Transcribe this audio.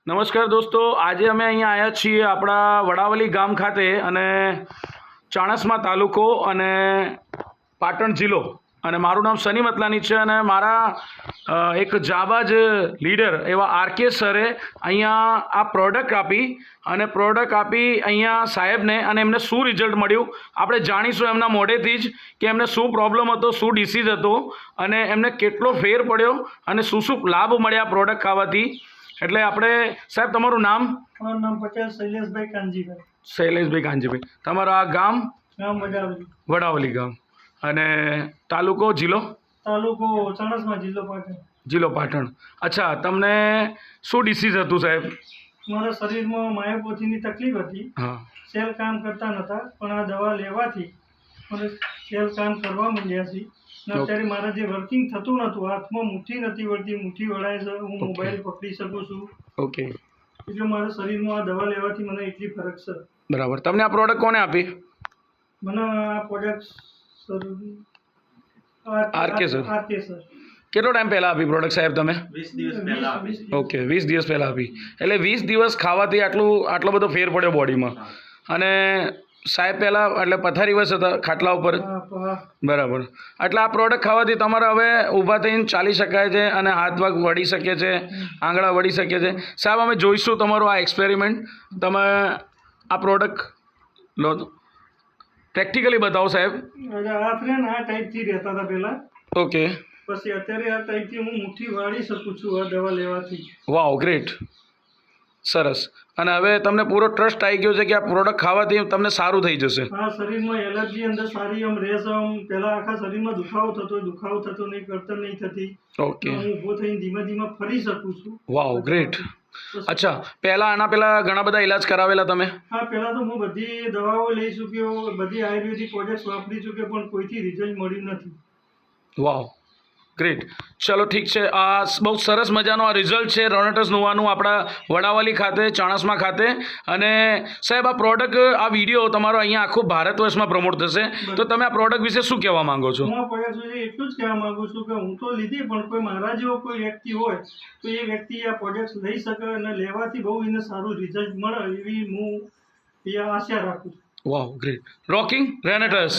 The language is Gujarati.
નમસ્કાર દોસ્તો, આજે અમે અહીંયા આવ્યા છીએ આપણા વડાવલી ગામ ખાતે અને ચાણસ્મા તાલુકો અને પાટણ જિલ્લો, અને મારું નામ સની મતલાની છે અને મારા એક જાબાજ લીડર એવા આરકે સરે અહીંયા આ પ્રોડક્ટ આપી અહીંયા સાહેબને, અને એમને શું રિઝલ્ટ મળ્યું આપણે જાણીશું એમના મોઢેથી જ કે એમને શું પ્રોબ્લેમ હતો, શું ડિસીઝ હતો અને એમને કેટલો ફેર પડ્યો અને શું શું લાભ મળ્યા પ્રોડક્ટ ખાવાથી. એટલે આપણે સાહેબ, તમારું નામ? મારું નામ પટેલ શૈલેષભાઈ કાનજીભાઈ. શૈલેષભાઈ કાનજીભાઈ. તમારું આ ગામ? ગામ વડાવલી. વડાવલી ગામ. અને તાલુકો, જિલ્લો? તાલુકો ચાણસ્મા, જિલ્લો પાટણ. જિલ્લો પાટણ. અચ્છા, તમને શું ડિસીઝ હતું સાહેબ? મારા શરીરમાં માયોપોથીની તકલીફ હતી. હા. સેલ કામ કરતા નહોતા, પણ આ દવા લેવાથી મને સેલ કામ કરવા માંડ્યા છે. અને અત્યારે મારા જે વર્કિંગ થતું નહોતું, હાથમાં મુઠ્ઠી નથી વળતી, મુઠ્ઠી વળાય છે, હું મોબાઈલ પકડી શકું છું. ઓકે. એટલે મારા શરીરમાં આ દવા લેવાથી મને એટલી ફરક છે. બરાબર. તમને આ પ્રોડક્ટ કોને આપી? મને આ product RK sir. RK sir. કેટલો ટાઈમ પહેલાં આપી પ્રોડક્ટ સાહેબ તમે? 20 દિવસ પહેલા. ઓકે, 20 દિવસ પહેલાં આપી. એટલે 20 દિવસ ખાવાથી આટલો બધો ફેર પડ્યો બોડીમાં. અને સાહેબ પહેલાં એટલે પથારી વસ હતા ખાટલા ઉપર? બરાબર. એટલે આ પ્રોડક્ટ ખાવાથી તમારે હવે ઊભા થઈને ચાલી શકાય છે અને હાથ વાગ વળી શકે છે, આંગળા વળી શકે છે. સાહેબ, અમે જોઈશું તમારું આ એક્સપેરિમેન્ટ. તમે આ પ્રોડક્ટ લો, પ્રેક્ટિકલી બતાવો સાહેબ. હાથ ને આ ટાઈપથી રહેતા હતા પહેલા. ઓકે. પછી અત્યારે આ ટાઈપથી હું મુઠ્ઠી વાળી શકું છું આ દવા લેવાથી. વાવ, ગ્રેટ, સરસ. અને હવે તમને પૂરો ટ્રસ્ટ આવી ગયો છે કે આ પ્રોડક્ટ ખાવાથી તમને સારું થઈ જશે? હા, શરીરમાં એલર્જી અંદર સારી આમ રહેશે. આમ પહેલા આખા શરીરમાં દુખાવો થતો નહીં, કળતર નહીં થતી. ઓકે. હું ઊભો થઈને ધીમે ધીમે ફરી શકું છું. વાવ, ગ્રેટ. અચ્છા, આના પહેલા ઘણા બધા ઇલાજ કરાવેલા તમે? હા, પહેલા તો હું બધી દવાઓ લઈ ચૂક્યો, બધી આયુર્વેદિક પ્રોડક્ટ્સ વાપરી ચૂક્યો, પણ કોઈથી રિઝલ્ટ મળ્યું નથી. વાવ, ગ્રેટ. ચલો ઠીક છે. આ બહુ સરસ મજાનો આ રિઝલ્ટ છે રોનેટસ નોવાનું આપણા વડાવલી ખાતે, ચાણસ્મા ખાતે. અને સાહેબ, આ પ્રોડક્ટ, આ વિડીયો તમારો અહીંયા આખું ભારત વર્ષમાં પ્રમોટ થશે, તો તમે આ પ્રોડક્ટ વિશે શું કહેવા માંગો છો? હું આ પ્રોડક્ટ વિશે એટલું જ કહેવા માંગુ છું કે હું તો લીધી, પણ કોઈ મારા જેવો કોઈ વ્યક્તિ હોય તો એ વ્યક્તિ આ પ્રોડક્ટ લઈ શકે અને લેવાથી બહુ એને સારું રિઝલ્ટ મળે એવી હું આશા રાખું છું. વાવ, ગ્રેટ. રોકિંગ રોનેટસ.